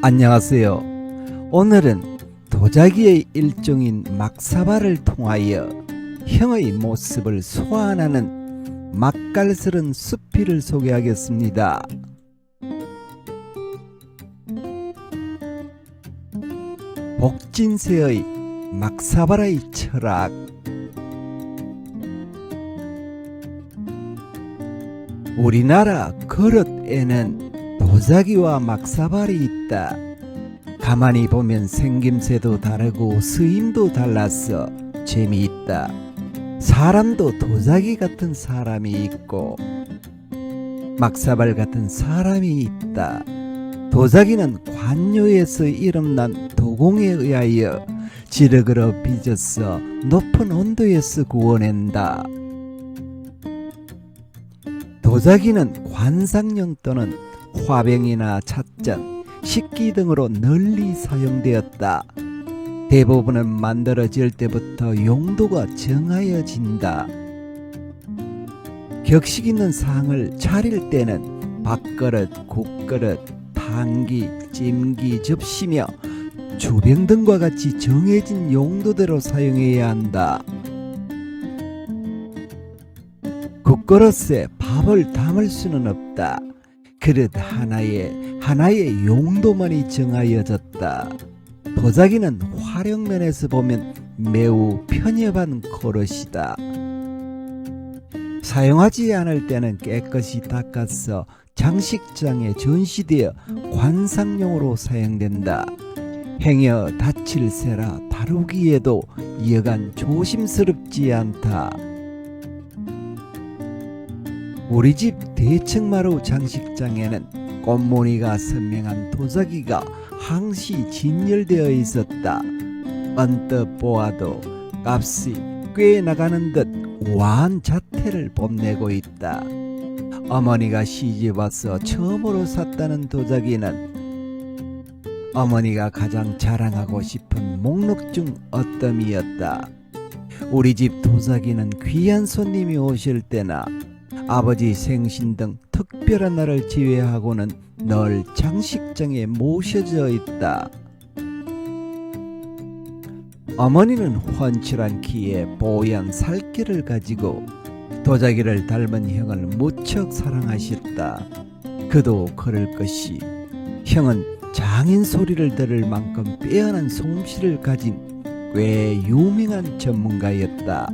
안녕하세요. 오늘은 도자기의 일종인 막사발을 통하여 형의 모습을 소환하는 맛깔스런 수필을 소개하겠습니다. 복진세의 막사발의 철학. 우리나라 그릇에는 도자기와 막사발이 있다. 가만히 보면 생김새도 다르고 쓰임도 달라서 재미있다. 사람도 도자기 같은 사람이 있고 막사발 같은 사람이 있다. 도자기는 관요에서 이름난 도공에 의하여 지르그러 빚어서 높은 온도에서 구워낸다. 도자기는 관상용 또는 화병이나 찻잔, 식기 등으로 널리 사용되었다. 대부분은 만들어질 때부터 용도가 정하여진다. 격식 있는 상을 차릴 때는 밥그릇, 국그릇, 탕기, 찜기, 접시며 주병 등과 같이 정해진 용도대로 사용해야 한다. 국그릇에 밥을 담을 수는 없다. 그릇 하나의 용도만이 정하여졌다. 도자기는 활용면에서 보면 매우 편협한 그릇이다. 사용하지 않을 때는 깨끗이 닦아서 장식장에 전시되어 관상용으로 사용된다. 행여 다칠세라 다루기에도 여간 조심스럽지 않다. 우리 집 대청마루 장식장에는 꽃무늬가 선명한 도자기가 항시 진열되어 있었다. 언뜻 보아도 값이 꽤 나가는 듯 우아한 자태를 뽐내고 있다. 어머니가 시집와서 처음으로 샀다는 도자기는 어머니가 가장 자랑하고 싶은 목록 중 어떤 우리 집 도자기는 귀한 손님이 오실 때나 아버지 생신 등 특별한 날을 제외하고는 늘 장식장에 모셔져 있다. 어머니는 훤칠한 키에 뽀얀 살결을 가지고 도자기를 닮은 형을 무척 사랑하셨다. 그도 그럴 것이 형은 장인 소리를 들을 만큼 빼어난 솜씨를 가진 꽤 유명한 전문가였다.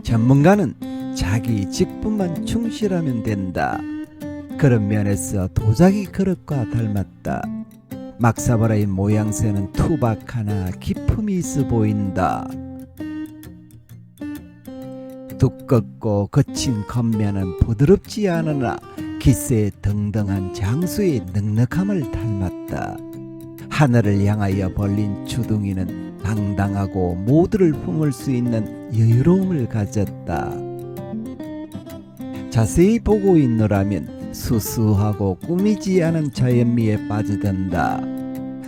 전문가는 자기 직분만 충실하면 된다. 그런 면에서 도자기 그릇과 닮았다. 막사발의 모양새는 투박하나 기품이 있어 보인다. 두껍고 거친 겉면은 부드럽지 않으나 기세 등등한 장수의 넉넉함을 닮았다. 하늘을 향하여 벌린 주둥이는 당당하고 모두를 품을 수 있는 여유로움을 가졌다. 자세히 보고 있노라면 수수하고 꾸미지 않은 자연미에 빠져든다.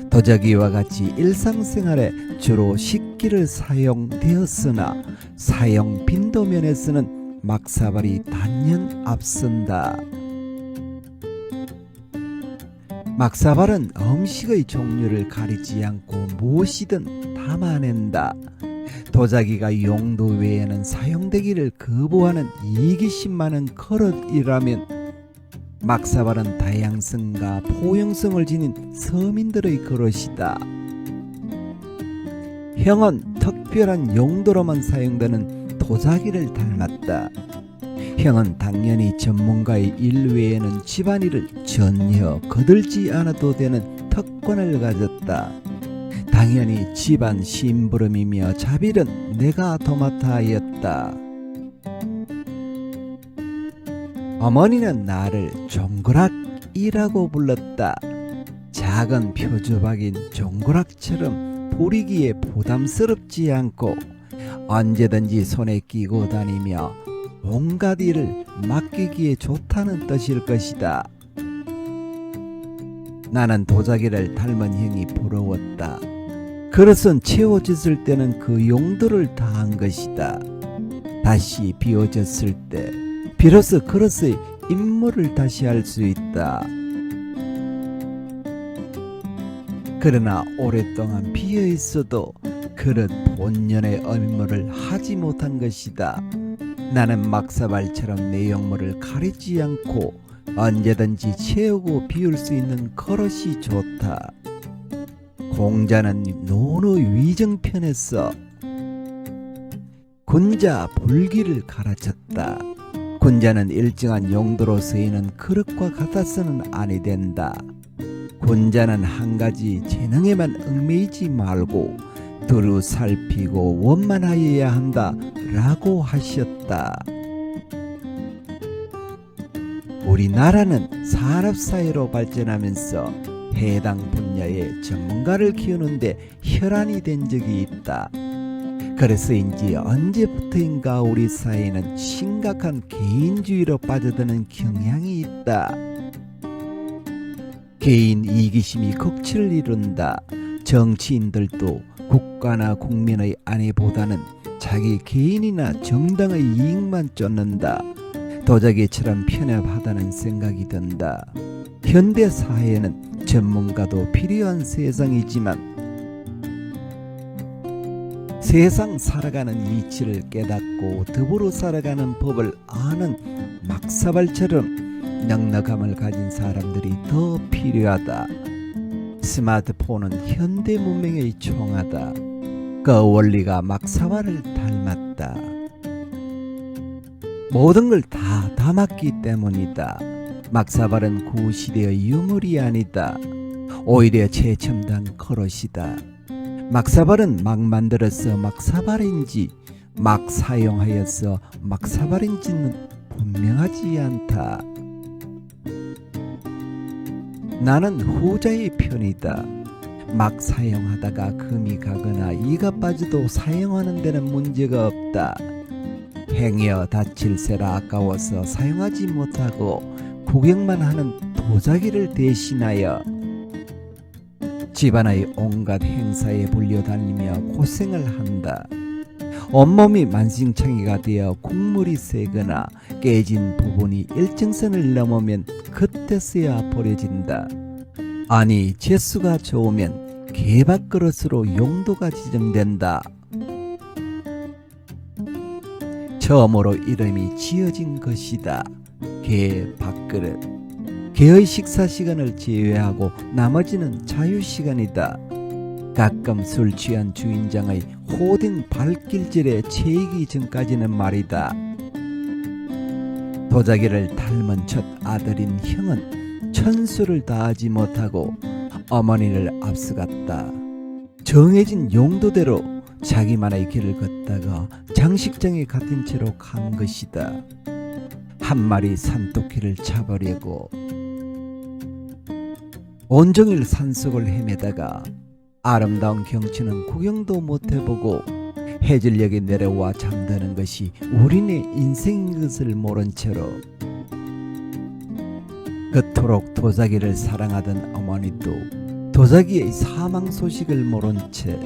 도자기와 같이 일상생활에 주로 식기를 사용되었으나 사용 빈도면에서는 막사발이 단연 앞선다. 막사발은 음식의 종류를 가리지 않고 무엇이든 담아낸다. 도자기가 용도 외에는 사용되기를 거부하는 이기심 많은 그릇이라면 막사발은 다양성과 포용성을 지닌 서민들의 그릇이다. 형은 특별한 용도로만 사용되는 도자기를 닮았다. 형은 당연히 전문가의 일 외에는 집안일을 전혀 거들지 않아도 되는 특권을 가졌다. 당연히 집안 심부름이며 자빌은 내가 도맡아 하였다. 어머니는 나를 종거락이라고 불렀다. 작은 표주박인 종거락처럼 부리기에 부담스럽지 않고 언제든지 손에 끼고 다니며 온갖 일을 맡기기에 좋다는 뜻일 것이다. 나는 도자기를 닮은 형이 부러웠다. 그릇은 채워졌을 때는 그 용도를 다한 것이다. 다시 비워졌을 때 비로소 그릇의 임무를 다시 할 수 있다. 그러나 오랫동안 비어 있어도 그릇 본연의 임무를 하지 못한 것이다. 나는 막사발처럼 내 용무를 가리지 않고 언제든지 채우고 비울 수 있는 그릇이 좋다. 공자는 논의 위정편에서 군자 불기를 가르쳤다. 군자는 일정한 용도로 쓰이는 그릇과 같아서는 아니 된다. 군자는 한 가지 재능에만 얽매이지 말고 두루 살피고 원만하여야 한다 라고 하셨다. 우리나라는 산업사회로 발전하면서 해당 분야의 전문가를 키우는데 혈안이 된 적이 있다. 그래서인지 언제부터인가 우리 사회는 심각한 개인주의로 빠져드는 경향이 있다. 개인 이기심이 극치를 이룬다. 정치인들도 국가나 국민의 안위보다는 자기 개인이나 정당의 이익만 쫓는다. 도자기처럼 편협하다는 생각이 든다. 현대 사회에는 전문가도 필요한 세상이지만 세상 살아가는 이치를 깨닫고 더불어 살아가는 법을 아는 막사발처럼 넉넉함을 가진 사람들이 더 필요하다. 스마트폰은 현대 문명의 총하다. 그 원리가 막사발을 닮았다. 모든 걸 다 담았기 때문이다. 막사발은 구시대의 유물이 아니다. 오히려 최첨단 그릇이다. 막사발은 막 만들어서 막사발인지 막 사용하여서 막사발인지는 분명하지 않다. 나는 후자의 편이다. 막 사용하다가 금이 가거나 이가 빠져도 사용하는 데는 문제가 없다. 행여 다칠세라 아까워서 사용하지 못하고 구경만 하는 도자기를 대신하여 집안의 온갖 행사에 불려다니며 고생을 한다. 온몸이 만신창이가 되어 국물이 새거나 깨진 부분이 일정선을 넘으면 그때서야 버려진다. 아니 재수가 좋으면 개밥그릇으로 용도가 지정된다. 처음으로 이름이 지어진 것이다. 개밥그릇. 개의 식사시간을 제외하고 나머지는 자유시간이다. 가끔 술 취한 주인장의 호된 발길질에 채이기 전까지는 말이다. 도자기를 닮은 첫 아들인 형은 천수를 다하지 못하고 어머니를 앞서갔다. 정해진 용도대로 자기만의 길을 걷다가 장식장에 갇힌 채로 간 것이다. 한 마리 산토끼를 잡으려고 온종일 산속을 헤매다가 아름다운 경치는 구경도 못해보고 해질녘에 내려와 잠드는 것이 우리네 인생인 것을 모른 채로 그토록 도자기를 사랑하던 어머니도 도자기의 사망 소식을 모른 채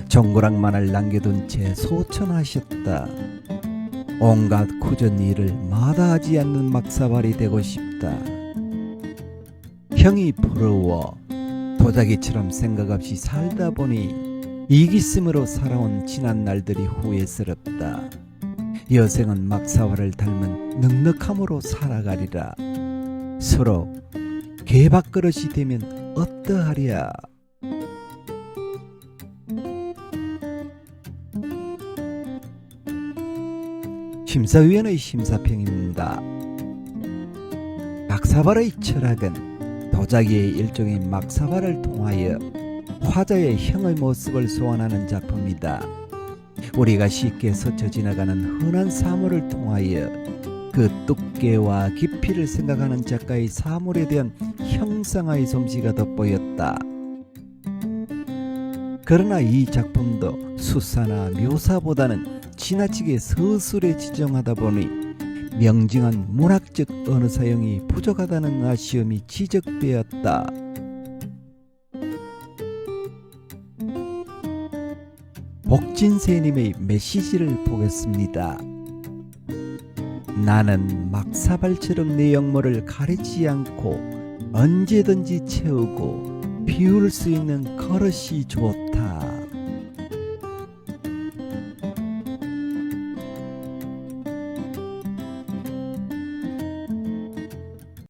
종구랑만을 남겨둔 채 소천하셨다. 온갖 굳은 일을 마다하지 않는 막사발이 되고 싶다. 형이 부러워. 도자기처럼 생각 없이 살다 보니 이기심으로 살아온 지난 날들이 후회스럽다. 여생은 막사발을 닮은 넉넉함으로 살아가리라. 서로 개밥그릇이 되면 어떠하랴. 심사위원의 심사평입니다. 막사발의 철학은 도자기의 일종인 막사발을 통하여 화자의 형의 모습을 소환하는 작품이다. 우리가 쉽게 스쳐 지나가는 흔한 사물을 통하여 그 두께와 깊이를 생각하는 작가의 사물에 대한 형상의 솜씨가 돋보였다. 그러나 이 작품도 수사나 묘사보다는 지나치게 서술에 지정하다 보니 명징한 문학적 언어 사용이 부족하다는 아쉬움이 지적되었다. 복진세님의 메시지를 보겠습니다. 나는 막사발처럼 내 역모를 가리지 않고 언제든지 채우고 비울 수 있는 그릇이 좋다.